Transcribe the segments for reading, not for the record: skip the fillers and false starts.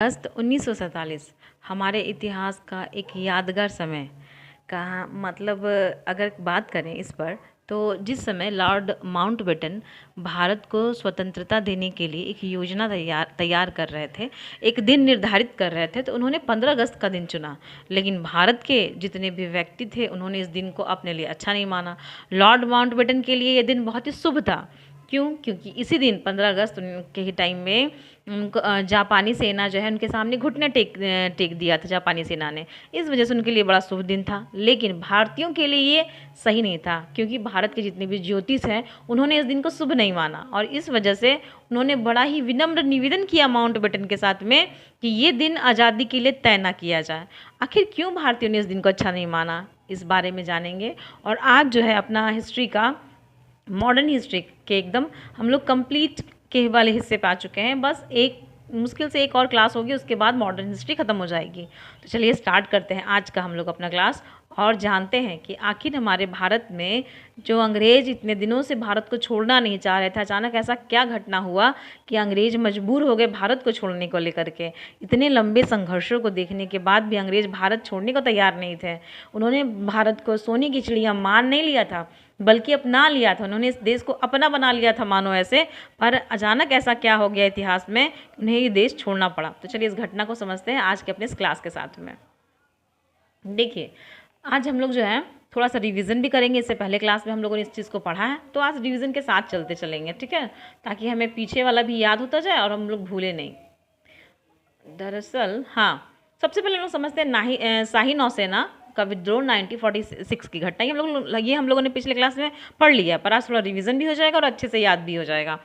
अगस्त 1947 हमारे इतिहास का एक यादगार समय का मतलब अगर बात करें इस पर, तो जिस समय लॉर्ड माउंटबेटन भारत को स्वतंत्रता देने के लिए एक योजना तैयार कर रहे थे, एक दिन निर्धारित कर रहे थे, तो उन्होंने 15 अगस्त का दिन चुना। लेकिन भारत के जितने भी व्यक्ति थे उन्होंने इस दिन को अपने लिए अच्छा नहीं माना। लॉर्ड माउंटबेटन के लिए यह दिन बहुत ही शुभ था। क्यों? क्योंकि इसी दिन 15 अगस्त के ही टाइम में उनको जापानी सेना जो है उनके सामने घुटने टेक दिया था जापानी सेना ने। इस वजह से उनके लिए बड़ा शुभ दिन था। लेकिन भारतीयों के लिए ये सही नहीं था, क्योंकि भारत के जितने भी ज्योतिष हैं उन्होंने इस दिन को शुभ नहीं माना, और इस वजह से उन्होंने बड़ा ही विनम्र निवेदन किया माउंटबेटन के साथ में कि ये दिन आज़ादी के लिए तय ना किया जाए। आखिर क्यों भारतीयों ने इस दिन को अच्छा नहीं माना, इस बारे में जानेंगे। और आज जो है अपना हिस्ट्री का, मॉडर्न हिस्ट्री के एकदम हम लोग कंप्लीट के वाले हिस्से पे आ चुके हैं। बस एक मुश्किल से एक और क्लास होगी, उसके बाद मॉडर्न हिस्ट्री ख़त्म हो जाएगी। तो चलिए स्टार्ट करते हैं आज का हम लोग अपना क्लास, और जानते हैं कि आखिर हमारे भारत में जो अंग्रेज़ इतने दिनों से भारत को छोड़ना नहीं चाह रहे थे, अचानक ऐसा क्या घटना हुआ कि अंग्रेज़ मजबूर हो गए भारत को छोड़ने को लेकर के। इतने लंबे संघर्षों को देखने के बाद भी अंग्रेज़ भारत छोड़ने को तैयार नहीं थे। उन्होंने भारत को सोने की चिड़िया मान नहीं लिया था, बल्कि अपना लिया था। उन्होंने इस देश को अपना बना लिया था मानो ऐसे। पर अचानक ऐसा क्या हो गया इतिहास में, उन्हें ये देश छोड़ना पड़ा। तो चलिए इस घटना को समझते हैं आज के अपने इस क्लास के साथ में। देखिए, आज हम लोग जो है थोड़ा सा रिवीजन भी करेंगे। इससे पहले क्लास में हम लोगों ने इस चीज़ को पढ़ा है, तो आज रिवीजन के साथ चलते चलेंगे, ठीक है, ताकि हमें पीछे वाला भी याद होता जाए और हम लोग भूले नहीं। दरअसल हाँ, सबसे पहले हम लोग समझते हैं शाही नौसेना का विद्रोह 1946 की घटना। ये हम लोगों ने पिछले क्लास में पढ़ लिया, पर आज थोड़ा रिवीजन भी हो जाएगा और अच्छे से याद भी हो जाएगा।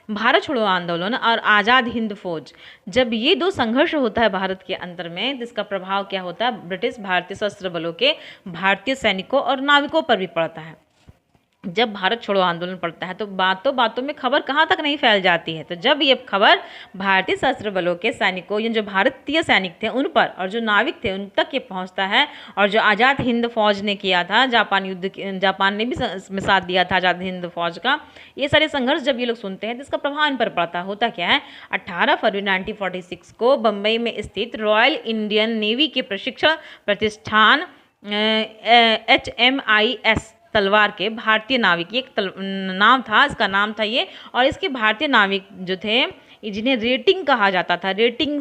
भारत छोड़ो आंदोलन और आज़ाद हिंद फौज, जब ये दो संघर्ष होता है भारत के अंदर में, तो इसका प्रभाव क्या होता है ब्रिटिश भारतीय सशस्त्र बलों के भारतीय सैनिकों और नाविकों पर भी पड़ता है। जब भारत छोड़ो आंदोलन पड़ता है तो बातों बातों में खबर कहाँ तक नहीं फैल जाती है। तो जब ये खबर भारतीय सशस्त्र बलों के सैनिकों, या जो भारतीय सैनिक थे उन पर, और जो नाविक थे उन तक ये पहुँचता है, और जो आज़ाद हिंद फौज ने किया था, जापान ने भी साथ दिया था आज़ाद हिंद फौज का, ये सारे संघर्ष जब ये लोग सुनते हैं तो इसका प्रभाव इन पर पड़ता होता क्या है। 18 फरवरी 1946 को बम्बई में स्थित रॉयल इंडियन नेवी के प्रशिक्षण प्रतिष्ठान HMIS तलवार के भारतीय नाविक, एक नाम था, इसका नाम था ये, और इसके भारतीय नाविक जो थे जिन्हें रेटिंग कहा जाता था, रेटिंग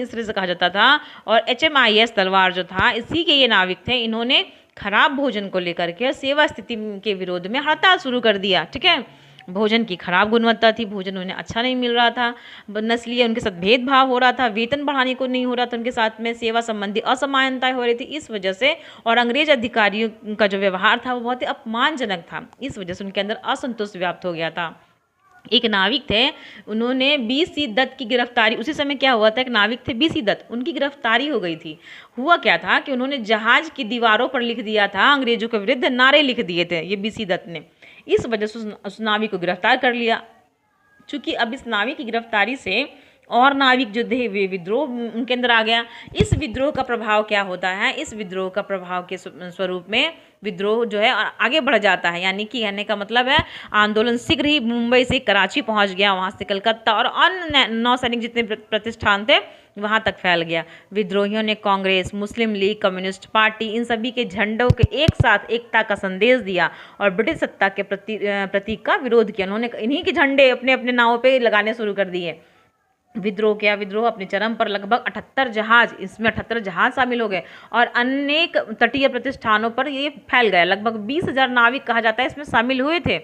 इस तरह से कहा जाता था, और HMIS तलवार जो था इसी के ये नाविक थे। इन्होंने खराब भोजन को लेकर के सेवा स्थिति के विरोध में हड़ताल शुरू कर दिया, ठीक है। भोजन की खराब गुणवत्ता थी, भोजन उन्हें अच्छा नहीं मिल रहा था, नस्लीय उनके साथ भेदभाव हो रहा था, वेतन बढ़ाने को नहीं हो रहा था, उनके साथ में सेवा संबंधी असमानताएं हो रही थी। इस वजह से, और अंग्रेज अधिकारियों का जो व्यवहार था वो बहुत ही अपमानजनक था, इस वजह से उनके अंदर असंतोष व्याप्त हो गया था। एक नाविक थे, उन्होंने BC दत्त की गिरफ्तारी, उसी समय क्या हुआ था, एक नाविक थे BC दत्त, उनकी गिरफ्तारी हो गई थी। हुआ क्या था कि उन्होंने जहाज की दीवारों पर लिख दिया था, अंग्रेजों के विरुद्ध नारे लिख दिए थे ये BC दत्त ने। इस वजह से उस नाविक को गिरफ्तार कर लिया। चूंकि अब इस नाविक की गिरफ्तारी से और नाविक जो थे वे विद्रोह उनके अंदर आ गया। इस विद्रोह का प्रभाव क्या होता है, इस विद्रोह का प्रभाव के स्वरूप में विद्रोह जो है आगे बढ़ जाता है। यानी कि कहने का मतलब है आंदोलन शीघ्र ही मुंबई से कराची पहुंच गया, वहां से कलकत्ता और अन्य नौसैनिक जितने प्रतिष्ठान थे वहां तक फैल गया। विद्रोहियों ने कांग्रेस, मुस्लिम लीग, कम्युनिस्ट पार्टी, इन सभी के झंडों के एक साथ एकता का संदेश दिया और ब्रिटिश सत्ता के प्रतीक का विरोध किया। उन्होंने इन्हीं के झंडे अपने अपने नावों पे लगाने शुरू कर दिए। विद्रोह अपने चरम पर लगभग 78 जहाज, इसमें 78 जहाज शामिल हो गए और अनेक तटीय प्रतिष्ठानों पर ये फैल गया। लगभग 20,000 नाविक कहा जाता है इसमें शामिल हुए थे।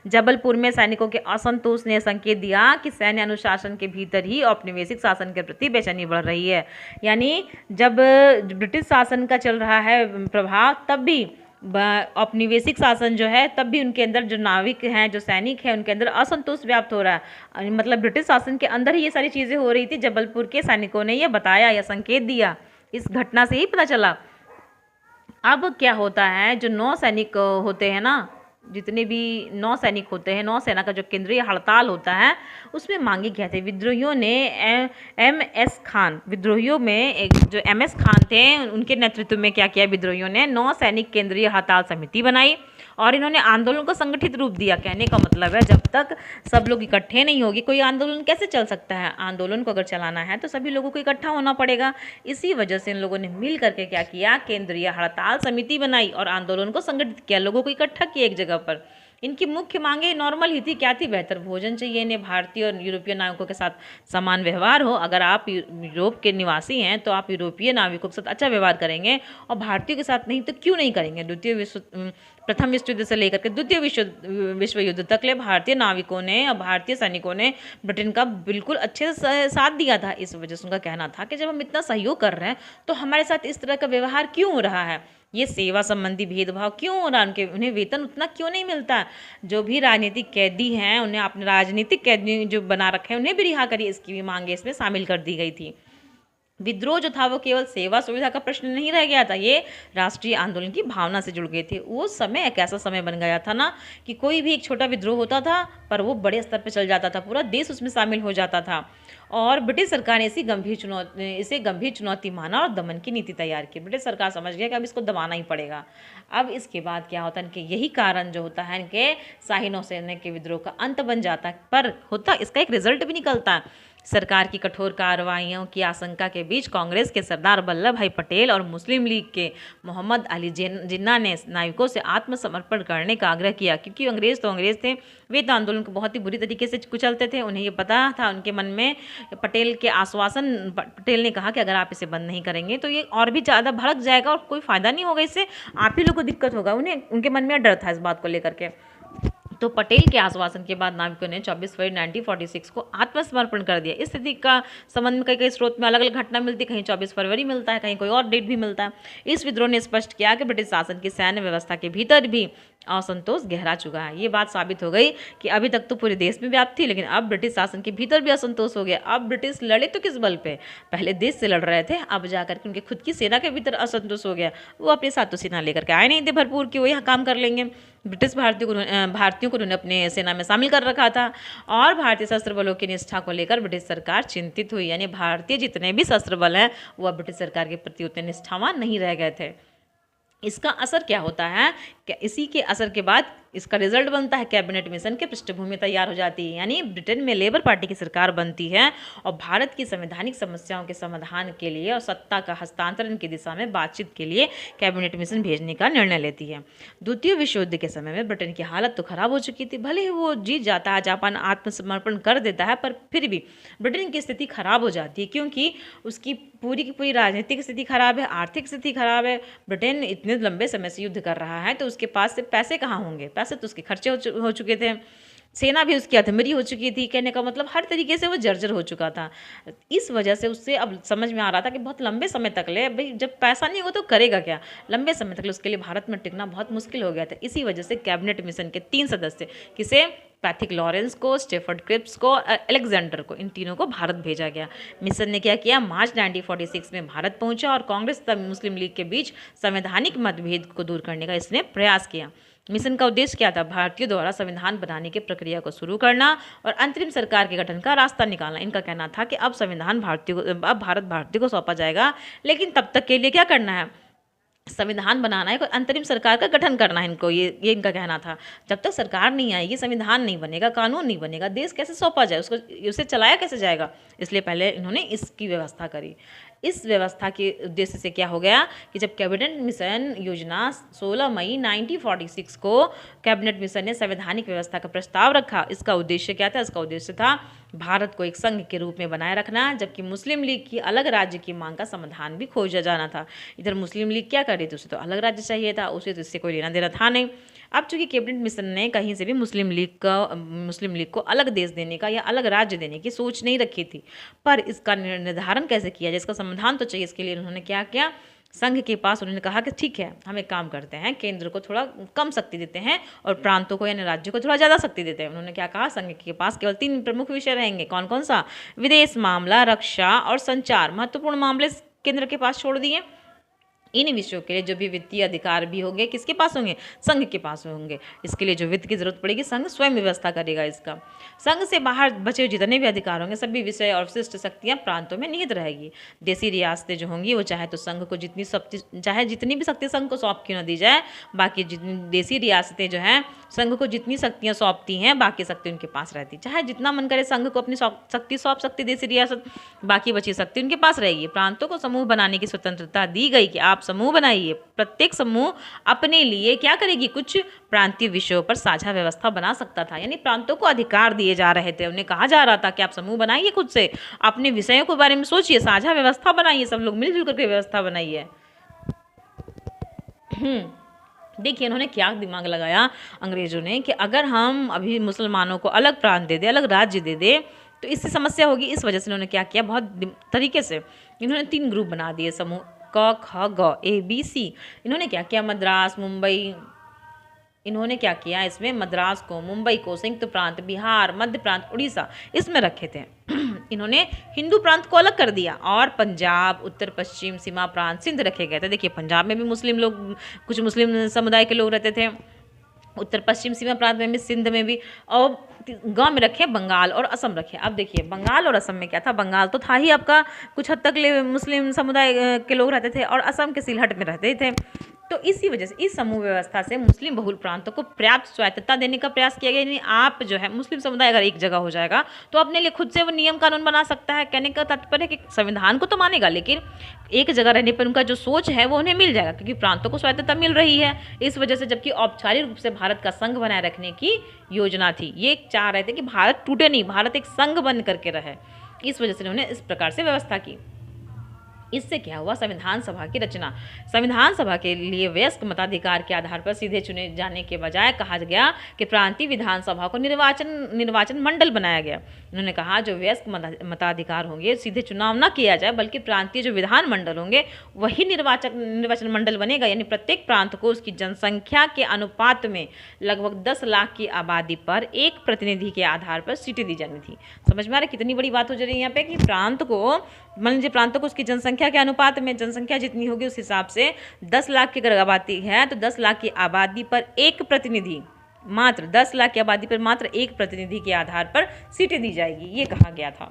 जबलपुर में सैनिकों के असंतोष ने संकेत दिया कि सैन्य अनुशासन के भीतर ही औपनिवेशिक शासन के प्रति बेचैनी बढ़ रही है। यानी जब ब्रिटिश शासन का चल रहा है प्रभाव, तब भी औपनिवेशिक शासन जो है, तब भी उनके अंदर जो नाविक हैं, जो सैनिक हैं, उनके अंदर असंतोष व्याप्त हो रहा है। मतलब ब्रिटिश शासन के अंदर ही ये सारी चीज़ें हो रही थी। जबलपुर के सैनिकों ने ये बताया या संकेत दिया, इस घटना से ही पता चला। अब क्या होता है, जो नौसैनिक होते हैं ना, जितने भी नौसैनिक होते हैं, नौसेना का जो केंद्रीय हड़ताल होता है, उसमें मांगे क्या थे। विद्रोहियों ने MS खान, विद्रोहियों में एक जो MS खान थे, उनके नेतृत्व में क्या किया विद्रोहियों ने, नौसैनिक केंद्रीय हड़ताल समिति बनाई और इन्होंने आंदोलन को संगठित रूप दिया। कहने का मतलब है जब तक सब लोग इकट्ठे नहीं होगी कोई आंदोलन कैसे चल सकता है। आंदोलन को अगर चलाना है तो सभी लोगों को इकट्ठा होना पड़ेगा। इसी वजह से इन लोगों ने मिल करके क्या किया, केंद्रीय हड़ताल समिति बनाई और आंदोलन को संगठित किया, लोगों को इकट्ठा किया एक जगह पर। इनकी मुख्य मांगे नॉर्मल ही थी, क्या थी, बेहतर भोजन चाहिए इन्हें, भारतीय और यूरोपीय नागरिकों के साथ समान व्यवहार हो। अगर आप यूरोप के निवासी हैं तो आप यूरोपीय नागरिकों के साथ अच्छा व्यवहार करेंगे और भारतीयों के साथ नहीं तो क्यों नहीं करेंगे। प्रथम विश्व युद्ध से लेकर के द्वितीय विश्व युद्ध तक ले भारतीय नाविकों ने और भारतीय सैनिकों ने ब्रिटेन का बिल्कुल अच्छे से साथ दिया था। इस वजह से उनका कहना था कि जब हम इतना सहयोग कर रहे हैं तो हमारे साथ इस तरह का व्यवहार क्यों हो रहा है, ये सेवा संबंधी भेदभाव क्यों हो रहा है, उन्हें वेतन उतना क्यों नहीं मिलता। जो भी राजनीतिक कैदी हैं उन्हें अपने राजनीतिक कैदी जो बना रखे हैं उन्हें भी रिहा करिए, इसकी भी मांगे इसमें शामिल कर दी गई थी। विद्रोह जो था वो केवल सेवा सुविधा का प्रश्न नहीं रह गया था, ये राष्ट्रीय आंदोलन की भावना से जुड़ गए थे। वो समय एक ऐसा समय बन गया था ना कि कोई भी एक छोटा विद्रोह होता था पर वो बड़े स्तर पर चल जाता था, पूरा देश उसमें शामिल हो जाता था। और ब्रिटिश सरकार ने इसे गंभीर चुनौती माना और दमन की नीति तैयार की। ब्रिटिश सरकार समझ गया कि अब इसको दबाना ही पड़ेगा। अब इसके बाद क्या होता है, इनके यही कारण जो होता है इनके शाही नौसेना के विद्रोह का अंत बन जाता है। पर होता इसका एक रिजल्ट भी निकलता है। सरकार की कठोर कार्रवाइयों की आशंका के बीच कांग्रेस के सरदार वल्लभ भाई पटेल और मुस्लिम लीग के मोहम्मद अली जिन्ना ने नाविकों से आत्मसमर्पण करने का आग्रह किया, क्योंकि अंग्रेज थे, वे तो आंदोलन को बहुत ही बुरी तरीके से कुचलते थे। उन्हें ये पता था, उनके मन में पटेल ने कहा कि अगर आप इसे बंद नहीं करेंगे तो ये और भी ज़्यादा भड़क जाएगा और कोई फ़ायदा नहीं होगा, इससे आप ही लोग को दिक्कत होगा। उनके मन में डर था इस बात को लेकर के। तो पटेल के आश्वासन के बाद नाविकों ने 24 फरवरी 1946 को आत्मसमर्पण कर दिया। इस स्थिति का संबंध में कई स्रोत में अलग अलग घटना मिलती है, कहीं 24 फरवरी मिलता है, कहीं कोई और डेट भी मिलता है। इस विद्रोह ने स्पष्ट किया कि ब्रिटिश शासन की सैन्य व्यवस्था के भीतर भी असंतोष गहरा चुका है। ये बात साबित हो गई कि अभी तक तो पूरे देश में व्याप्त थी, लेकिन अब ब्रिटिश शासन के भीतर भी असंतोष हो गया। अब ब्रिटिश लड़े तो किस बल पे, पहले देश से लड़ रहे थे, अब जाकर के उनके खुद की सेना के भीतर असंतोष हो गया। वो अपने साथ तो सेना लेकर के आए नहीं थे भरपूर कि वो यहाँ काम कर लेंगे। ब्रिटिश भारतीयों को उन्होंने अपने सेना में शामिल कर रखा था और भारतीय सशस्त्र बलों की निष्ठा को लेकर ब्रिटिश सरकार चिंतित हुई। यानी भारतीय जितने भी सशस्त्र बल हैं वो अब ब्रिटिश सरकार के प्रति उतने निष्ठावान नहीं रह गए थे। इसका असर क्या होता है, क्या इसी के असर के बाद इसका रिजल्ट बनता है, कैबिनेट मिशन के पृष्ठभूमि तैयार हो जाती है। यानी ब्रिटेन में लेबर पार्टी की सरकार बनती है और भारत की संवैधानिक समस्याओं के समाधान के लिए और सत्ता का हस्तांतरण की दिशा में बातचीत के लिए कैबिनेट मिशन भेजने का निर्णय लेती है। द्वितीय विश्व युद्ध के समय में ब्रिटेन की हालत तो खराब हो चुकी थी, भले ही वो जीत जाता है, जापान आत्मसमर्पण कर देता है, पर फिर भी ब्रिटेन की स्थिति खराब हो जाती है, क्योंकि उसकी पूरी की पूरी राजनीतिक स्थिति खराब है, आर्थिक स्थिति खराब है। ब्रिटेन इतने लंबे समय से युद्ध कर रहा है तो उसके पास से पैसे कहाँ होंगे, पैसे तो उसके खर्चे हो चुके थे, सेना भी उसकी अधमरी हो चुकी थी। कहने का मतलब हर तरीके से वो जर्जर हो चुका था। इस वजह से उससे अब समझ में आ रहा था कि बहुत लंबे समय तक ले, भाई जब पैसा नहीं होगा तो करेगा क्या, लंबे समय तक ले उसके लिए भारत में टिकना बहुत मुश्किल हो गया था। इसी वजह से कैबिनेट मिशन के 3 सदस्य, किसे, पैथिक लॉरेंस को, स्टेफर्ड क्रिप्स को, अलेक्जेंडर को, इन तीनों को भारत भेजा गया। मिशन ने क्या किया, मार्च 1946 में भारत पहुंचा और कांग्रेस तथा मुस्लिम लीग के बीच संवैधानिक मतभेद को दूर करने का इसने प्रयास किया। मिशन का उद्देश्य क्या था, भारतीयों द्वारा संविधान बनाने की प्रक्रिया को शुरू करना और अंतरिम सरकार के गठन का रास्ता निकालना। इनका कहना था कि अब भारत भारतीयों को सौंपा जाएगा, लेकिन तब तक के लिए क्या करना है, संविधान बनाना है, कोई अंतरिम सरकार का गठन करना है इनको, ये इनका कहना था। जब तक सरकार नहीं आएगी, संविधान नहीं बनेगा, कानून नहीं बनेगा, देश कैसे सौंपा जाए, उसे चलाया कैसे जाएगा, इसलिए पहले इन्होंने इसकी व्यवस्था करी। इस व्यवस्था के उद्देश्य से क्या हो गया कि जब कैबिनेट मिशन योजना 16 मई 1946 को कैबिनेट मिशन ने संवैधानिक व्यवस्था का प्रस्ताव रखा। इसका उद्देश्य क्या था, इसका उद्देश्य था भारत को एक संघ के रूप में बनाए रखना, जबकि मुस्लिम लीग की अलग राज्य की मांग का समाधान भी खोजा जाना था। इधर मुस्लिम लीग क्या कर रही थी, उसे तो अलग राज्य चाहिए था, उसे तो इससे कोई लेना देना था नहीं। अब चूंकि कैबिनेट मिशन ने कहीं से भी मुस्लिम लीग को अलग देश देने का या अलग राज्य देने की सोच नहीं रखी थी, पर इसका निर्धारण कैसे किया जाए, इसका समाधान तो चाहिए। इसके लिए उन्होंने क्या किया, संघ के पास उन्होंने कहा कि ठीक है, हम एक काम करते हैं, केंद्र को थोड़ा कम शक्ति देते हैं और प्रांतों को यानी राज्यों को थोड़ा ज़्यादा शक्ति देते हैं। उन्होंने क्या कहा, संघ के पास केवल 3 प्रमुख विषय रहेंगे। कौन कौन सा, विदेश मामला, रक्षा और संचार। महत्वपूर्ण मामले केंद्र के पास छोड़ दिए। इन विषयों के लिए जो भी वित्तीय अधिकार भी होंगे किसके पास होंगे, संघ के पास होंगे। इसके लिए जो वित्त की जरूरत पड़ेगी संघ स्वयं व्यवस्था करेगा इसका। संघ से बाहर बचे जितने भी अधिकार होंगे सभी विषय और विशिष्ट शक्तियां प्रांतों में निहित रहेगी। देसी रियासतें जो होंगी वो चाहे तो संघ को जितनी भी शक्ति संघ को सौंप क्यों न दी जाए, बाकी जितनी देसी रियासतें जो हैं संघ को जितनी शक्तियां सौंपती हैं बाकी शक्ति उनके पास रहती, चाहे जितना मन करे संघ को अपनी शक्ति सौंप सकती देसी रियासत, बाकी बची शक्ति उनके पास रहेगी। प्रांतों को समूह बनाने की स्वतंत्रता दी गई कि आप समूह बनाइए। प्रत्येक समूह अपने लिए क्या करेगी, कुछ प्रांतीय विषयों पर साझा व्यवस्था बना सकता था। यानी प्रांतों को अधिकार दिए जा रहे थे, उन्हें कहा जा रहा था कि आप समूह बनाइए, खुद से अपने विषयों के बारे में सोचिए, साझा व्यवस्था बनाइए, सब लोग मिलजुल करके व्यवस्था बनाइए। देखिए इन्होंने क्या दिमाग लगाया अंग्रेजों ने कि अगर हम अभी मुसलमानों को अलग प्रांत दे दें, अलग राज्य दे दें तो इससे समस्या होगी। इस वजह से इन्होंने क्या किया, बहुत तरीके से इन्होंने 3 ग्रुप बना दिए समूह, क ख ग ABC। इन्होंने क्या किया, मद्रास, मुंबई, इन्होंने क्या किया इसमें मद्रास को, मुंबई को, संयुक्त प्रांत, बिहार, मध्य प्रांत, उड़ीसा इसमें रखे थे। इन्होंने हिंदू प्रांत को अलग कर दिया और पंजाब, उत्तर पश्चिम सीमा प्रांत, सिंध रखे गए थे। देखिए पंजाब में भी मुस्लिम लोग, कुछ मुस्लिम समुदाय के लोग रहते थे, उत्तर पश्चिम सीमा प्रांत में भी, सिंध में भी, और गांव में रखे बंगाल और असम रखे। अब देखिए बंगाल और असम में क्या था, बंगाल तो था ही आपका कुछ हद तक मुस्लिम समुदाय के लोग रहते थे और असम के सिलहट में रहते थे। तो इसी वजह से इस समूह व्यवस्था से मुस्लिम बहुल प्रांतों को पर्याप्त स्वायत्तता देने का प्रयास किया गया। यानी आप जो है मुस्लिम समुदाय अगर एक जगह हो जाएगा तो अपने लिए खुद से वो नियम कानून बना सकता है। कहने का तात्पर्य है कि संविधान को तो मानेगा लेकिन एक जगह रहने पर उनका जो सोच है वो उन्हें मिल जाएगा, क्योंकि प्रांतों को स्वायत्तता मिल रही है इस वजह से। जबकि औपचारिक रूप से भारत का संघ बनाए रखने की योजना थी, ये चाह रहे थे कि भारत टूटे नहीं, भारत एक संघ बन करके रहे। इस वजह से उन्होंने इस प्रकार से व्यवस्था की। इससे क्या हुआ, संविधान सभा की रचना। संविधान सभा के लिए वयस्क मताधिकार के आधार पर सीधे चुने जाने के बजाय कहा गया कि प्रांतीय विधानसभा को निर्वाचन मंडल बनाया गया। उन्होंने कहा जो वयस्क मताधिकार होंगे सीधे चुनाव न किया जाए बल्कि प्रांतीय जो विधान मंडल होंगे वही निर्वाचन मंडल बनेगा। यानी प्रत्येक प्रांत को उसकी जनसंख्या के अनुपात में लगभग 10 लाख की आबादी पर एक प्रतिनिधि के आधार पर सीटें दी जानी थी। समझ में आ रहा है कितनी बड़ी बात हो जा रही है यहाँ पे कि प्रांत को, मान लीजिए प्रांतों को उसकी जनसंख्या के अनुपात में, जनसंख्या जितनी होगी उस हिसाब से 10 लाख की अगर आबादी है तो 10 लाख की आबादी पर एक प्रतिनिधि, मात्र 10 लाख की आबादी पर मात्र एक प्रतिनिधि के आधार पर सीटें दी जाएगी, ये कहा गया था।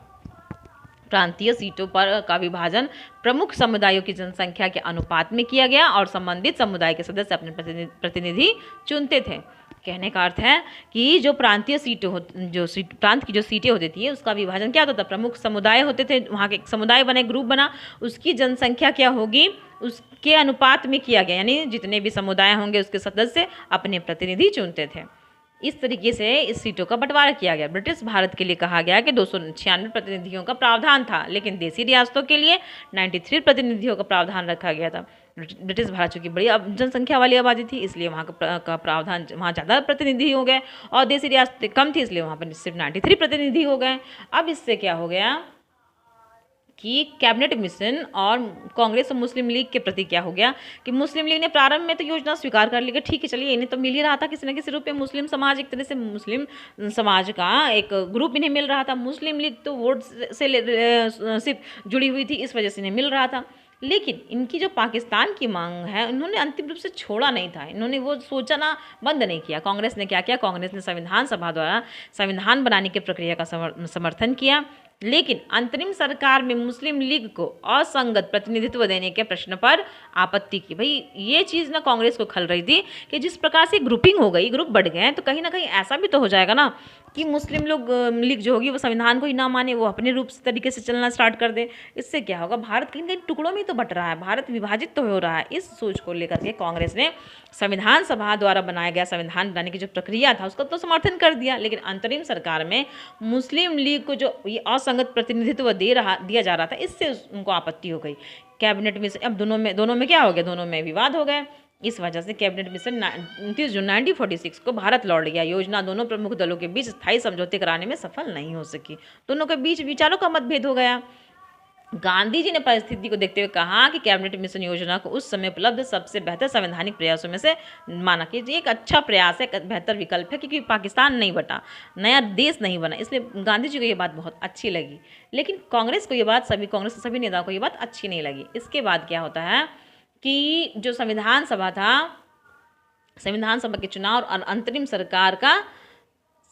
प्रांतीय सीटों पर का विभाजन प्रमुख समुदायों की जनसंख्या के अनुपात में किया गया और संबंधित समुदाय के सदस्य अपने प्रतिनिधि चुनते थे। कहने का अर्थ है कि जो प्रांतीय प्रांत की जो सीटें होती थी उसका विभाजन क्या होता था, प्रमुख समुदाय होते थे, वहाँ के समुदाय बने, ग्रुप बना, उसकी जनसंख्या क्या होगी उसके अनुपात में किया गया। यानी जितने भी समुदाय होंगे उसके सदस्य अपने प्रतिनिधि चुनते थे। इस तरीके से इस सीटों का बंटवारा किया गया। ब्रिटिश भारत के लिए कहा गया कि 296 प्रतिनिधियों का प्रावधान था, लेकिन देसी रियासतों के लिए 93 प्रतिनिधियों का प्रावधान रखा गया था। ब्रिटिश भारत चूँकि बड़ी जनसंख्या वाली आबादी थी इसलिए वहाँ का प्रावधान, वहाँ ज़्यादा प्रतिनिधि हो गए, और देसी रियासतें कम थी इसलिए वहाँ पर सिर्फ 93 प्रतिनिधि हो गए। अब इससे क्या हो गया कि कैबिनेट मिशन और कांग्रेस और मुस्लिम लीग के प्रति क्या हो गया कि मुस्लिम लीग ने प्रारंभ में तो योजना स्वीकार कर ली कि ठीक है चलिए इन्हें तो मिल ही रहा था किसी न किसी रूप में, मुस्लिम समाज एक तरह से मुस्लिम समाज का एक ग्रुप इन्हें मिल रहा था। मुस्लिम लीग तो वोट से सिर्फ जुड़ी हुई थी इस वजह से इन्हें मिल रहा था, लेकिन इनकी जो पाकिस्तान की मांग है उन्होंने अंतिम रूप से छोड़ा नहीं था, इन्होंने वो सोचना बंद नहीं किया। कांग्रेस ने क्या किया, कांग्रेस ने संविधान सभा द्वारा संविधान बनाने की प्रक्रिया का समर्थन किया, लेकिन अंतरिम सरकार में मुस्लिम लीग को असंगत प्रतिनिधित्व देने के प्रश्न पर आपत्ति की। भाई ये चीज़ ना कांग्रेस को खल रही थी कि जिस प्रकार से ग्रुपिंग हो गई, ग्रुप बढ़ गए, तो कहीं ना कहीं ऐसा भी तो हो जाएगा ना कि मुस्लिम लोग लीग जो होगी वो संविधान को ही ना माने, वो अपने रूप से तरीके से चलना स्टार्ट कर दे। इससे क्या होगा, भारत कहीं कहीं टुकड़ों में तो बट रहा है, भारत विभाजित तो हो रहा है। इस सोच को लेकर के कांग्रेस ने संविधान सभा द्वारा बनाया गया संविधान बनाने की जो प्रक्रिया था उसका तो समर्थन कर दिया, लेकिन अंतरिम सरकार में मुस्लिम लीग को जो ये असंगत प्रतिनिधित्व दिया जा रहा था इससे उनको आपत्ति हो गई। कैबिनेट में अब दोनों में क्या हो गया, दोनों में विवाद हो गए। इस वजह से कैबिनेट मिशन 29 जून 1946 को भारत लौट गया। योजना दोनों प्रमुख दलों के बीच स्थायी समझौते कराने में सफल नहीं हो सकी, दोनों के बीच विचारों का मतभेद हो गया। गांधी जी ने परिस्थिति को देखते हुए कहा कि कैबिनेट मिशन योजना को उस समय उपलब्ध सबसे बेहतर संवैधानिक प्रयासों में से माना कि ये एक अच्छा प्रयास है, एक बेहतर विकल्प है, क्योंकि पाकिस्तान नहीं बटा, नया देश नहीं बना, इसलिए गांधी जी को ये बात बहुत अच्छी लगी। लेकिन कांग्रेस को ये बात, कांग्रेस के सभी नेताओं को ये बात अच्छी नहीं लगी। इसके बाद क्या होता है कि जो संविधान सभा था, संविधान सभा के चुनाव और अंतरिम सरकार का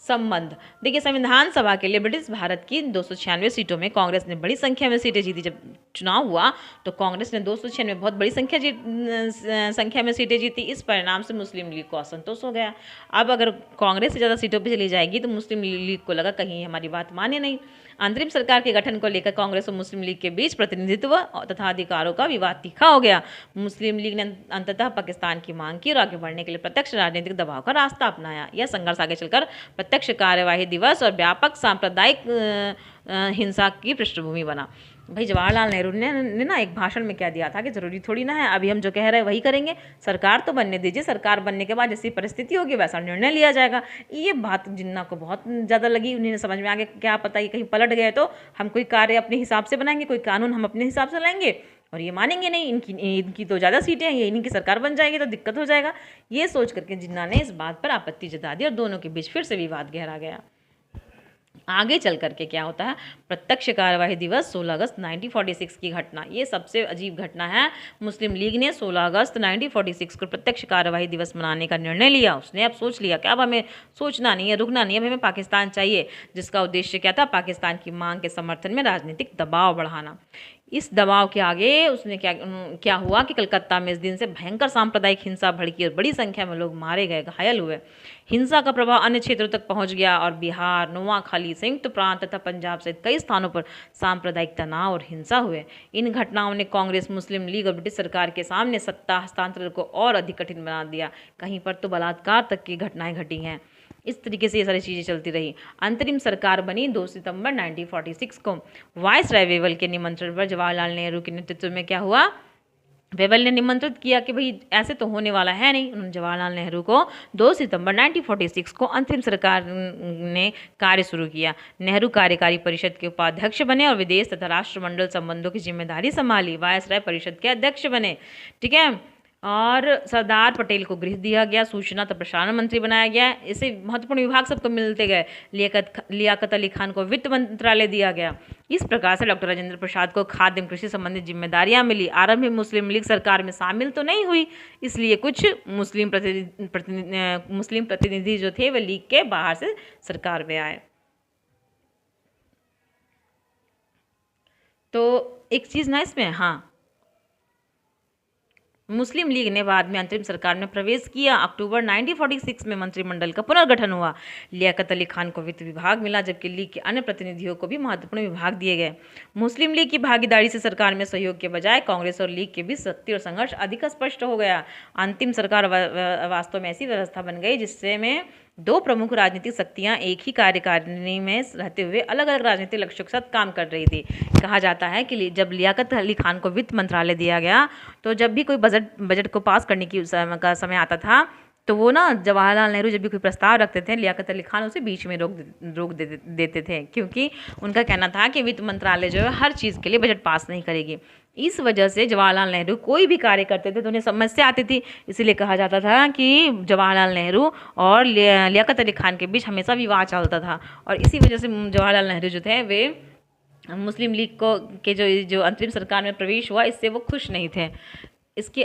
संबंध। देखिए, संविधान सभा के लिए ब्रिटिश भारत की 296 सीटों में कांग्रेस ने बड़ी संख्या में सीटें जीती। जब चुनाव हुआ तो कांग्रेस ने 296 बहुत बड़ी संख्या में सीटें जीती। इस परिणाम से मुस्लिम लीग को असंतोष हो गया। अब अगर कांग्रेस से ज़्यादा सीटों पर चली जाएगी तो मुस्लिम लीग को लगा कहीं हमारी बात माने नहीं। अंतरिम सरकार के गठन को लेकर कांग्रेस और मुस्लिम लीग के बीच प्रतिनिधित्व तथा अधिकारों का विवाद तीखा हो गया। मुस्लिम लीग ने अंततः पाकिस्तान की मांग की और आगे बढ़ने के लिए प्रत्यक्ष राजनीतिक दबाव का रास्ता अपनाया। यह संघर्ष आगे चलकर प्रत्यक्ष कार्यवाही दिवस और व्यापक सांप्रदायिक हिंसा की पृष्ठभूमि बना। भाई जवाहरलाल नेहरू ने ना एक भाषण में क्या दिया था कि जरूरी थोड़ी ना है अभी हम जो कह रहे हैं वही करेंगे, सरकार तो बनने दीजिए, सरकार बनने के बाद जैसी परिस्थिति होगी वैसा निर्णय लिया जाएगा। ये बात जिन्ना को बहुत ज़्यादा लगी, उन्हें समझ में आ गया क्या पता ये कहीं पलट गए तो हम कोई कार्य अपने हिसाब से बनाएंगे, कोई कानून हम अपने हिसाब से लाएंगे और ये मानेंगे नहीं, इनकी तो ज़्यादा सीटें हैं, ये इनकी सरकार बन जाएगी तो दिक्कत हो जाएगा। ये सोच करके जिन्ना ने इस बात पर आपत्ति जता दी और दोनों के बीच फिर से विवाद गहरा गया। आगे चल करके क्या होता है, प्रत्यक्ष कार्यवाही दिवस 16 अगस्त 1946 की घटना। ये सबसे अजीब घटना है। मुस्लिम लीग ने 16 अगस्त 1946 को प्रत्यक्ष कार्यवाही दिवस मनाने का निर्णय लिया। उसने अब सोच लिया कि अब हमें सोचना नहीं है, रुकना नहीं है, हमें पाकिस्तान चाहिए, जिसका उद्देश्य क्या था, पाकिस्तान की मांग के समर्थन में राजनीतिक दबाव बढ़ाना। इस दबाव के आगे उसने क्या हुआ कि कलकत्ता में इस दिन से भयंकर सांप्रदायिक हिंसा भड़की और बड़ी संख्या में लोग मारे गए, घायल हुए। हिंसा का प्रभाव अन्य क्षेत्रों तक पहुंच गया और बिहार, नोआखाली, संयुक्त प्रांत तथा पंजाब सहित कई स्थानों पर सांप्रदायिक तनाव और हिंसा हुए। इन घटनाओं ने कांग्रेस, मुस्लिम लीग और ब्रिटिश सरकार के सामने सत्ता हस्तांतरण को और अधिक कठिन बना दिया। कहीं पर तो बलात्कार तक की घटनाएं घटी हैं। इस तरीके से ये सारी चीज़ें चलती रही। अंतरिम सरकार बनी 2 सितंबर 1946 को। वाइसराय वेवल के निमंत्रण पर जवाहरलाल नेहरू के नेतृत्व में क्या हुआ, वेवल ने निमंत्रित किया कि भाई ऐसे तो होने वाला है नहीं। उन्होंने जवाहरलाल नेहरू को 2 सितंबर 1946 को अंतरिम सरकार ने कार्य शुरू किया। नेहरू कार्यकारी परिषद के उपाध्यक्ष बने और विदेश तथा राष्ट्रमंडल संबंधों की जिम्मेदारी संभाली। वायसराय परिषद के अध्यक्ष बने, ठीक है। और सरदार पटेल को गृह दिया गया, सूचना तथा प्रसारण मंत्री बनाया गया। ऐसे महत्वपूर्ण विभाग सबको मिलते गए। लियाकत अली खान को वित्त मंत्रालय दिया गया। इस प्रकार से डॉक्टर राजेंद्र प्रसाद को खाद्य एवं कृषि संबंधित जिम्मेदारियां मिली। आरंभ में मुस्लिम लीग सरकार में शामिल तो नहीं हुई, इसलिए कुछ मुस्लिम प्रतिनिधि जो थे वे लीग के बाहर से सरकार में आए। तो एक चीज़ ना इसमें, हाँ, मुस्लिम लीग ने बाद में अंतरिम सरकार में प्रवेश किया। अक्टूबर 1946 में मंत्रिमंडल का पुनर्गठन हुआ। लियाकत अली खान को वित्त विभाग मिला, जबकि लीग के अन्य प्रतिनिधियों को भी महत्वपूर्ण विभाग दिए गए। मुस्लिम लीग की भागीदारी से सरकार में सहयोग के बजाय कांग्रेस और लीग के बीच शक्ति और संघर्ष अधिक स्पष्ट हो गया। अंतिम सरकार वास्तव में ऐसी व्यवस्था बन गई जिससे में 2 प्रमुख राजनीतिक शक्तियां एक ही कार्यकारिणी में रहते हुए अलग अलग राजनीतिक लक्ष्यों के साथ काम कर रही थी। कहा जाता है कि जब लियाकत अली खान को वित्त मंत्रालय दिया गया तो जब भी कोई बजट को पास करने की समय आता था तो वो ना जवाहरलाल नेहरू जब भी कोई प्रस्ताव रखते थे, लियाकत अली खान उसे बीच में रोक देते थे, क्योंकि उनका कहना था कि वित्त मंत्रालय जो है हर चीज़ के लिए बजट पास नहीं करेगी। इस वजह से जवाहरलाल नेहरू कोई भी कार्य करते थे तो उन्हें समस्या आती थी। इसीलिए कहा जाता था कि जवाहरलाल नेहरू और लियाकत अली खान के बीच हमेशा विवाद चलता था। और इसी वजह से जवाहरलाल नेहरू जो थे वे मुस्लिम लीग को के जो अंतरिम सरकार में प्रवेश हुआ इससे वो खुश नहीं थे। इसके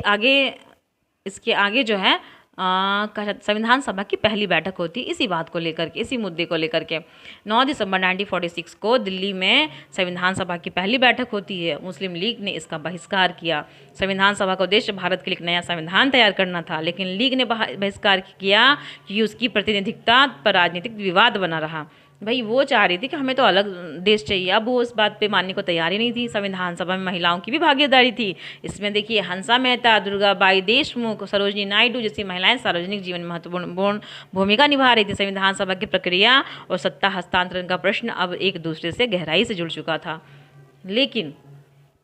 आगे जो है संविधान सभा की पहली बैठक होती इसी बात को लेकर के, इसी मुद्दे को लेकर के। 9 दिसंबर 1946 को दिल्ली में संविधान सभा की पहली बैठक होती है। मुस्लिम लीग ने इसका बहिष्कार किया। संविधान सभा का उद्देश्य भारत के लिए एक नया संविधान तैयार करना था, लेकिन लीग ने बहिष्कार किया कि उसकी प्रतिनिधित्वता पर राजनीतिक विवाद बना रहा। भाई वो चाह रही थी कि हमें तो अलग देश चाहिए, अब वो इस बात पे मानने को तैयार ही नहीं थी। संविधान सभा में महिलाओं की भी भागीदारी थी। इसमें देखिए हंसा मेहता, दुर्गाबाई देशमुख, सरोजिनी नायडू जैसी महिलाएं सार्वजनिक जीवन में महत्वपूर्ण भूमिका निभा रही थी। संविधान सभा की प्रक्रिया और सत्ता हस्तांतरण का प्रश्न अब एक दूसरे से गहराई से जुड़ चुका था। लेकिन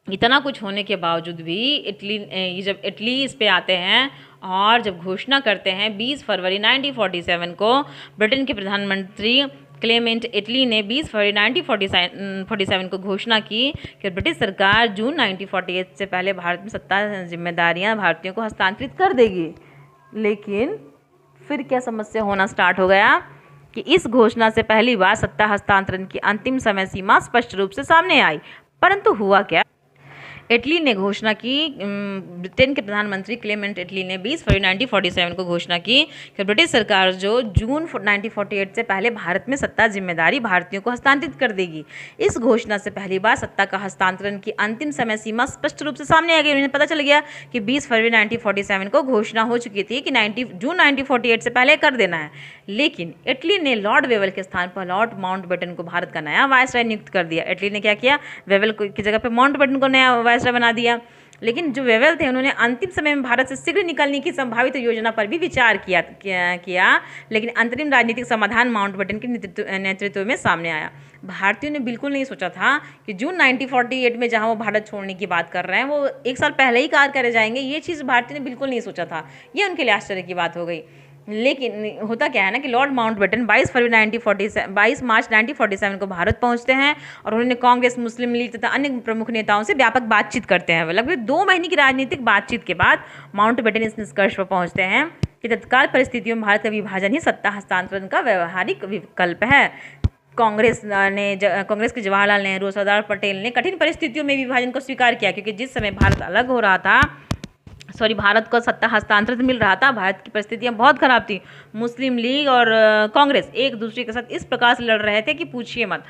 इतना कुछ होने के बावजूद भी जब इटली इस पे आते हैं और जब घोषणा करते हैं 20 फरवरी 1947 को ब्रिटेन के प्रधानमंत्री क्लेमेंट इटली ने 20 फरवरी 1947 को घोषणा की कि ब्रिटिश सरकार जून 1948 से पहले भारत में सत्ता जिम्मेदारियां भारतीयों को हस्तांतरित कर देगी। लेकिन फिर क्या समस्या होना स्टार्ट हो गया कि इस घोषणा से पहली बार सत्ता हस्तांतरण की अंतिम समय सीमा स्पष्ट रूप से सामने आई। परंतु हुआ क्या, इटली ने घोषणा की, ब्रिटेन के प्रधानमंत्री क्लेमेंट इटली ने 20 फरवरी 1947 को घोषणा की कि ब्रिटिश सरकार जो जून 1948 से पहले भारत में सत्ता जिम्मेदारी भारतीयों को हस्तांतरित कर देगी। इस घोषणा से पहली बार सत्ता का हस्तांतरण की अंतिम समय सीमा स्पष्ट रूप से सामने आ गई। उन्हें पता चल गया कि 20 फरवरी 1947 को घोषणा हो चुकी थी कि जून 1948 से पहले कर देना है, लेकिन इटली ने लॉर्ड वेवल के स्थान पर लॉर्ड माउंटबेटन को भारत का नया वायसराय नियुक्त कर दिया। इटली ने क्या किया, वेवल की जगह पर माउंटबेटन को नया वायसराय बना दिया। लेकिन जो वेवल थे उन्होंने अंतिम समय में भारत से शीघ्र निकलने की संभावित योजना पर भी विचार किया, लेकिन अंतरिम राजनीतिक समाधान माउंटबेटन के नेतृत्व में सामने आया। भारतीयों ने बिल्कुल नहीं सोचा था कि जून 1948 में जहां वो भारत छोड़ने की बात कर रहे हैं वो एक साल पहले ही कार करे जाएंगे। ये चीज़ भारतीयों ने बिल्कुल नहीं सोचा था। ये उनके लिए आश्चर्य की बात हो गई। लेकिन होता क्या है ना कि लॉर्ड माउंटबेटन 22 मार्च 1947 को भारत पहुंचते हैं और उन्होंने कांग्रेस, मुस्लिम लीग तथा अन्य प्रमुख नेताओं से व्यापक बातचीत करते हैं। लगभग 2 महीने की राजनीतिक बातचीत के बाद माउंटबेटन इस निष्कर्ष पर पहुंचते हैं कि तत्काल परिस्थितियों में भारत का विभाजन ही सत्ता हस्तांतरण का व्यवहारिक विकल्प है। कांग्रेस के जवाहरलाल नेहरू और सरदार पटेल ने कठिन परिस्थितियों में विभाजन को स्वीकार किया, क्योंकि जिस समय भारत को सत्ता हस्तांतरित मिल रहा था, भारत की परिस्थितियां बहुत खराब थी। मुस्लिम लीग और कांग्रेस एक दूसरे के साथ इस प्रकार से लड़ रहे थे कि पूछिए मत।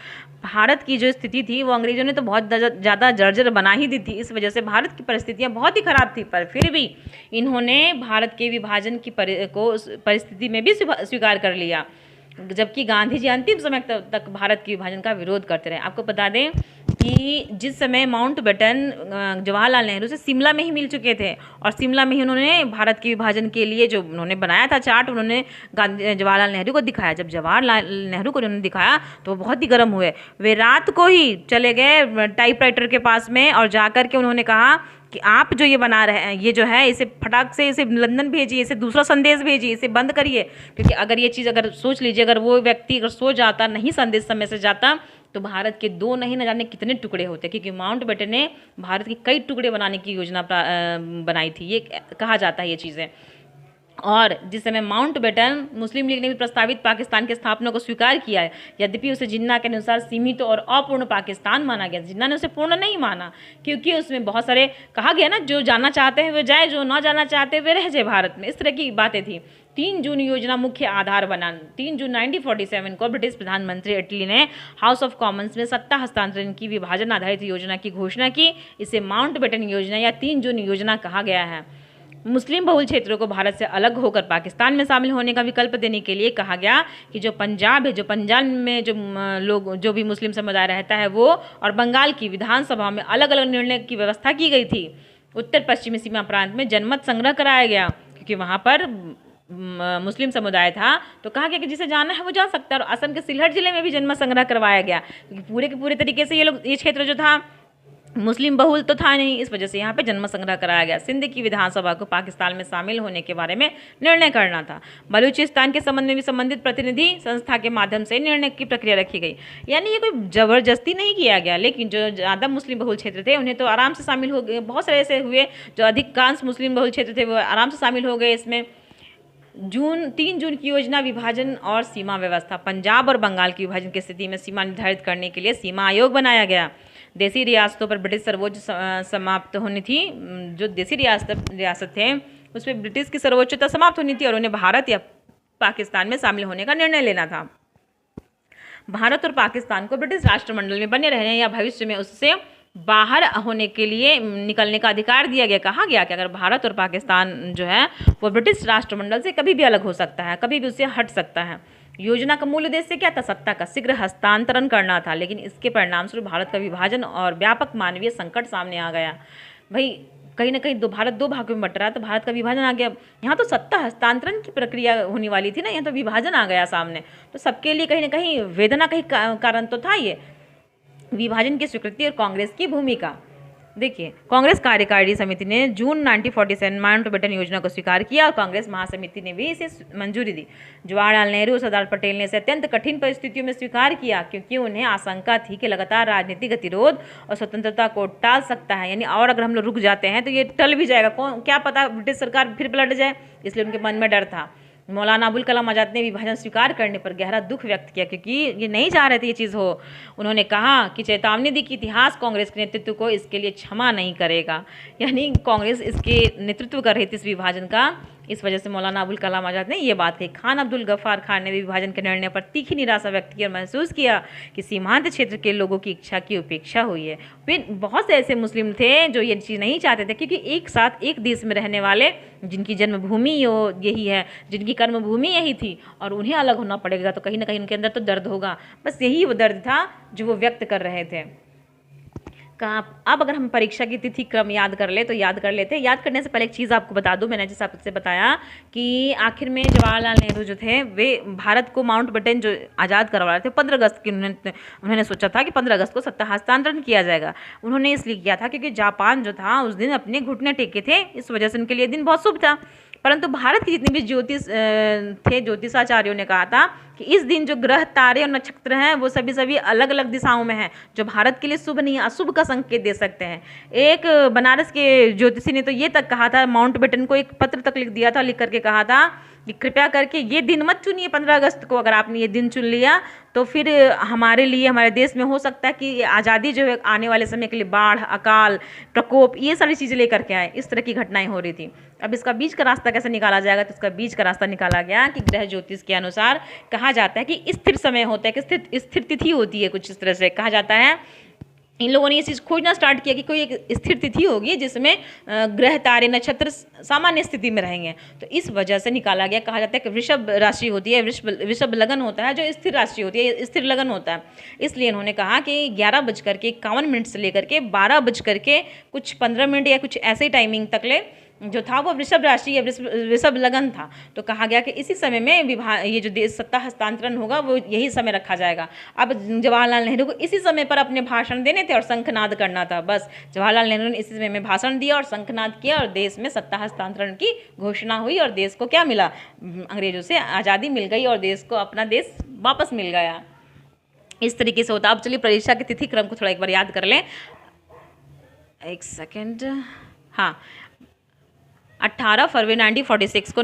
भारत की जो स्थिति थी वो अंग्रेजों ने तो बहुत ज़्यादा जर्जर बना ही दी थी। इस वजह से भारत की परिस्थितियां बहुत ही खराब थी, पर फिर भी इन्होंने भारत के विभाजन की परिस्थिति में भी स्वीकार कर लिया, जबकि गांधी जी अंतिम समय तक भारत के विभाजन का विरोध करते रहे। आपको बता दें कि जिस समय माउंटबेटन जवाहरलाल नेहरू से शिमला में ही मिल चुके थे और शिमला में ही उन्होंने भारत के विभाजन के लिए जो उन्होंने बनाया था चार्ट, उन्होंने जवाहरलाल नेहरू को दिखाया। जब जवाहरलाल नेहरू को उन्होंने दिखाया तो वो बहुत ही गर्म हुए। वे रात को ही चले गए टाइपराइटर के पास में और जाकर के उन्होंने कहा कि आप जो ये बना रहे हैं, ये जो है, इसे फटाक से इसे लंदन भेजिए, इसे दूसरा संदेश भेजिए, इसे बंद करिए। क्योंकि अगर ये चीज़, अगर सोच लीजिए, अगर वो व्यक्ति अगर सो जाता, नहीं संदेश समय से जाता, तो भारत के 2 नहीं न जाने कितने टुकड़े होते, क्योंकि माउंटबेटन ने भारत के कई टुकड़े बनाने की योजना बनाई थी। ये कहा जाता है ये चीज़ें। और जिस समय माउंटबेटन, मुस्लिम लीग ने भी प्रस्तावित पाकिस्तान की स्थापना को स्वीकार किया है, यद्यपि उसे जिन्ना के अनुसार सीमित और अपूर्ण पाकिस्तान माना गया। जिन्ना ने उसे पूर्ण नहीं माना, क्योंकि उसमें बहुत सारे कहा गया ना, जो जाना चाहते हैं वे जाए, जो ना जाना चाहते वे रह जाए भारत में, इस तरह की बातें थी। 3 जून योजना मुख्य आधार बना। 3 जून 1947 को ब्रिटिश प्रधानमंत्री इटली ने हाउस ऑफ कॉमन्स में सत्ता हस्तांतरण की विभाजन आधारित योजना की घोषणा की। इसे माउंटबेटन योजना या 3 जून योजना कहा गया है। मुस्लिम बहुल क्षेत्रों को भारत से अलग होकर पाकिस्तान में शामिल होने का विकल्प देने के लिए कहा गया कि जो पंजाब में जो भी मुस्लिम समुदाय रहता है वो, और बंगाल की विधानसभा में अलग अलग निर्णय की व्यवस्था की गई थी। उत्तर पश्चिमी सीमा प्रांत में जनमत संग्रह कराया गया, क्योंकि वहाँ पर मुस्लिम समुदाय था, तो कहा गया कि जिसे जाना है वो जा सकता है। और असम के सिलहट जिले में भी जनमत संग्रह करवाया गया, क्योंकि पूरे के पूरे तरीके से ये क्षेत्र जो था मुस्लिम बहुल तो था नहीं, इस वजह से यहाँ पे जनमत संग्रह कराया गया। सिंध की विधानसभा को पाकिस्तान में शामिल होने के बारे में निर्णय करना था। बलूचिस्तान के संबंध में भी संबंधित प्रतिनिधि संस्था के माध्यम से निर्णय की प्रक्रिया रखी गई। यानी ये कोई जबरदस्ती नहीं किया गया, लेकिन जो ज़्यादा मुस्लिम बहुल क्षेत्र थे उन्हें तो आराम से शामिल हो गए। बहुत सारे ऐसे हुए जो अधिकांश मुस्लिम बहुल क्षेत्र थे वो आराम से शामिल हो गए इसमें। 3 जून की योजना विभाजन और सीमा व्यवस्था। पंजाब और बंगाल की विभाजन की स्थिति में सीमा निर्धारित करने के लिए सीमा आयोग बनाया गया। देसी रियासतों पर ब्रिटिश सर्वोच्च समाप्त होनी थी। जो देसी रियासत थे उस पर ब्रिटिश की सर्वोच्चता समाप्त होनी थी और उन्हें भारत या पाकिस्तान में शामिल होने का निर्णय लेना था। भारत और पाकिस्तान को ब्रिटिश राष्ट्रमंडल में बने रहने या भविष्य में उससे बाहर होने के लिए निकलने का अधिकार दिया गया। कहा गया कि अगर भारत और पाकिस्तान जो है वो ब्रिटिश राष्ट्रमंडल से कभी भी अलग हो सकता है, कभी भी उससे हट सकता है। योजना का मूल उद्देश्य क्या था? सत्ता का शीघ्र हस्तांतरण करना था, लेकिन इसके परिणामस्वरूप भारत का विभाजन और व्यापक मानवीय संकट सामने आ गया। भाई कहीं ना कहीं भारत 2 भागों में बट रहा है, तो भारत का विभाजन आ गया। यहाँ तो सत्ता हस्तांतरण की प्रक्रिया होने वाली थी ना, यहाँ तो विभाजन आ गया सामने। तो सबके लिए कहीं ना कहीं वेदना का कारण तो था ये विभाजन की स्वीकृति। और कांग्रेस की भूमिका देखिए, कांग्रेस कार्यकारिणी समिति ने जून 1947 माउंटबेटन योजना को स्वीकार किया और कांग्रेस महासमिति ने भी इसे मंजूरी दी। जवाहरलाल नेहरू और सरदार पटेल ने इसे अत्यंत कठिन परिस्थितियों में स्वीकार किया, क्योंकि उन्हें आशंका थी कि लगातार राजनीतिक गतिरोध और स्वतंत्रता को टाल सकता है। यानी और अगर हम लोग रुक जाते हैं तो ये टल भी जाएगा, क्या पता ब्रिटिश सरकार फिर पलट जाए, इसलिए उनके मन में डर था। मौलाना अबुल कलाम आज़ाद ने विभाजन स्वीकार करने पर गहरा दुख व्यक्त किया, क्योंकि ये नहीं चाह रहे थे ये चीज़ हो। उन्होंने कहा कि चेतावनी दी कि इतिहास कांग्रेस के नेतृत्व को इसके लिए क्षमा नहीं करेगा, यानी कांग्रेस इसके नेतृत्व कर रही थी इस विभाजन का। इस वजह से मौलाना अबुल कलाम आज़ाद ने ये बात कही। खान अब्दुल गफ्फार खान ने भी विभाजन के निर्णय पर तीखी निराशा व्यक्त की और महसूस किया कि सीमांत क्षेत्र के लोगों की इच्छा की उपेक्षा हुई है। फिर बहुत से ऐसे मुस्लिम थे जो ये चीज़ नहीं चाहते थे, क्योंकि एक साथ एक देश में रहने वाले, जिनकी जन्मभूमि यही है, जिनकी कर्मभूमि यही थी, और उन्हें अलग होना पड़ेगा तो कहीं ना कहीं उनके अंदर तो दर्द होगा। बस यही वो दर्द था जो वो व्यक्त कर रहे थे। कहाँ अब अगर हम परीक्षा की तिथि क्रम याद कर ले तो याद कर लेते हैं। याद करने से पहले एक चीज़ आपको बता दूं, मैंने जैसे आपसे बताया कि आखिर में जवाहरलाल नेहरू जो थे वे भारत को माउंटबेटन जो आज़ाद करवा रहे थे 15 अगस्त की उन्होंने सोचा था कि 15 अगस्त को सत्ता हस्तांतरण किया जाएगा। उन्होंने इसलिए किया था क्योंकि जापान जो था उस दिन अपने घुटने टेके थे, इस वजह से उनके लिए दिन बहुत शुभ था। परंतु भारत की जितनी भी ज्योतिषाचार्यों ने कहा था कि इस दिन जो ग्रह, तारे और नक्षत्र हैं वो सभी अलग अलग दिशाओं में हैं, जो भारत के लिए शुभ नहीं, अशुभ का संकेत दे सकते हैं। एक बनारस के ज्योतिषी ने तो ये तक कहा था, माउंटबेटन को एक पत्र तक लिख दिया था, लिख करके कहा था कि कृपया करके ये दिन मत चुनिए 15 अगस्त को। अगर आपने ये दिन चुन लिया तो फिर हमारे लिए, हमारे देश में हो सकता है कि आज़ादी जो है आने वाले समय के लिए बाढ़, अकाल, प्रकोप, ये सारी चीज़ें लेकर के आए। इस तरह की घटनाएं हो रही थी। अब इसका बीच का रास्ता कैसे निकाला जाएगा, तो इसका बीच का रास्ता निकाला गया कि ग्रह ज्योतिष के अनुसार कहा जाता है कि स्थिर समय होता है, कि स्थिर तिथि होती है, कुछ इस तरह से कहा जाता है। इन लोगों ने ये चीज़ खोजना स्टार्ट किया कि कोई एक स्थिर तिथि होगी जिसमें ग्रह, तारे, नक्षत्र सामान्य स्थिति में रहेंगे। तो इस वजह से निकाला गया। कहा जाता है कि वृषभ राशि होती है, वृषभ लगन होता है, जो स्थिर राशि होती है, स्थिर लगन होता है। इसलिए इन्होंने कहा कि 11:51 से लेकर के 12:15 या कुछ ऐसे टाइमिंग तक ले जो था वो वृषभ राशि या वृषभ लगन था। तो कहा गया कि इसी समय में ये जो देश सत्ता हस्तांतरण होगा वो यही समय रखा जाएगा। अब जवाहरलाल नेहरू को इसी समय पर अपने भाषण देने थे और शंखनाद करना था। बस जवाहरलाल नेहरू ने इसी समय में भाषण दिया और शंखनाद किया और देश में सत्ता हस्तांतरण की घोषणा हुई और देश को क्या मिला, अंग्रेजों से आज़ादी मिल गई और देश को अपना देश वापस मिल गया। इस तरीके से होता। अब चलिए परीक्षा के तिथि क्रम को थोड़ा एक बार याद कर लें। एक सेकेंड, हाँ, 18 फरवरी 1946 को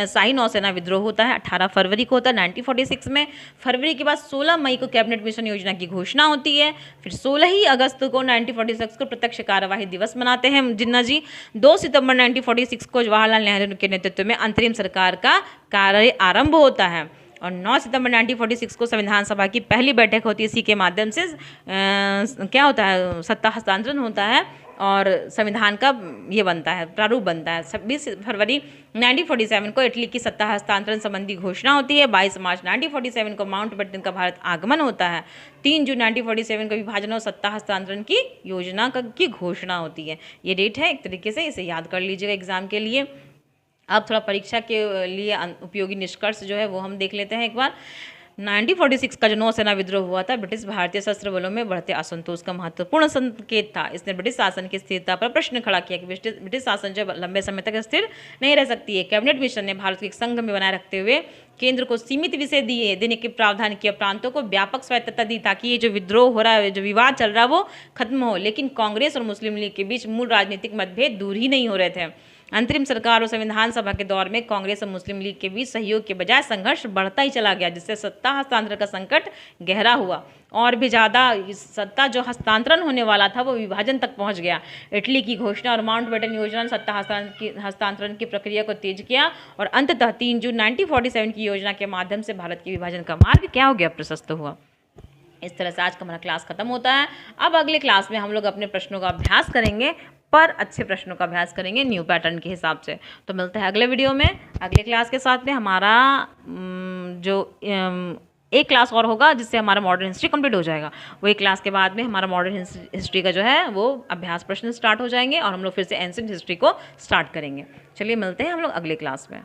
शाही नौसेना विद्रोह होता है। 18 फरवरी को होता है 1946 में। फरवरी के बाद 16 मई को कैबिनेट मिशन योजना की घोषणा होती है। फिर 16 ही अगस्त को 1946 को प्रत्यक्ष कार्यवाही दिवस मनाते हैं जिन्ना जी। 2 सितंबर 1946 को जवाहरलाल नेहरू के नेतृत्व में अंतरिम सरकार का कार्य आरंभ होता है और 9 सितंबर 1946 को संविधान सभा की पहली बैठक होती है। इसी के माध्यम से क्या होता है, सत्ता हस्तांतरण होता है और संविधान का ये बनता है, प्रारूप बनता है। 26 फरवरी 1947 को इटली की सत्ता हस्तांतरण संबंधी घोषणा होती है। 22 मार्च 1947 को माउंटबेटन का भारत आगमन होता है। 3 जून 1947 को विभाजन और सत्ता हस्तांतरण की योजना की घोषणा होती है। ये डेट है, एक तरीके से इसे याद कर लीजिएगा एग्जाम के लिए। अब थोड़ा परीक्षा के लिए उपयोगी निष्कर्ष जो है वो हम देख लेते हैं एक बार। 1946 का जो नौसेना विद्रोह हुआ था ब्रिटिश भारतीय सशस्त्र बलों में बढ़ते असंतोष का महत्वपूर्ण संकेत था। इसने ब्रिटिश शासन की स्थिरता पर प्रश्न खड़ा किया कि ब्रिटिश शासन जो लंबे समय तक स्थिर नहीं रह सकती है। कैबिनेट मिशन ने भारत को एक संघ में बनाए रखते हुए केंद्र को सीमित विषय देने के प्रावधान किया, प्रांतों को व्यापक स्वायत्तता दी ताकि ये जो विद्रोह हो रहा है, जो विवाद चल रहा है वो खत्म हो। लेकिन कांग्रेस और मुस्लिम लीग के बीच मूल राजनीतिक मतभेद दूर ही नहीं हो रहे थे। अंतरिम सरकार और संविधान सभा के दौर में कांग्रेस और मुस्लिम लीग के बीच सहयोग के बजाय संघर्ष बढ़ता ही चला गया, जिससे सत्ता हस्तांतरण का संकट गहरा हुआ और भी ज़्यादा। सत्ता जो हस्तांतरण होने वाला था वो विभाजन तक पहुंच गया। इटली की घोषणा और माउंटबेटन योजना ने सत्ता हस्तांतरण की प्रक्रिया को तेज किया और अंततः 3 जून 1947 की योजना के माध्यम से भारत के विभाजन का मार्ग क्या हो गया, प्रशस्त हुआ। इस तरह से आज का हमारा क्लास खत्म होता है। अब अगले क्लास में हम लोग अपने प्रश्नों का अभ्यास करेंगे, पर अच्छे प्रश्नों का अभ्यास करेंगे न्यू पैटर्न के हिसाब से। तो मिलते हैं अगले वीडियो में अगले क्लास के साथ में। हमारा जो एक क्लास और होगा जिससे हमारा मॉडर्न हिस्ट्री कंप्लीट हो जाएगा। वो एक क्लास के बाद में हमारा मॉडर्न हिस्ट्री का जो है वो अभ्यास प्रश्न स्टार्ट हो जाएंगे और हम लोग फिर से एंशिएंट हिस्ट्री को स्टार्ट करेंगे। चलिए मिलते हैं हम लोग अगले क्लास में।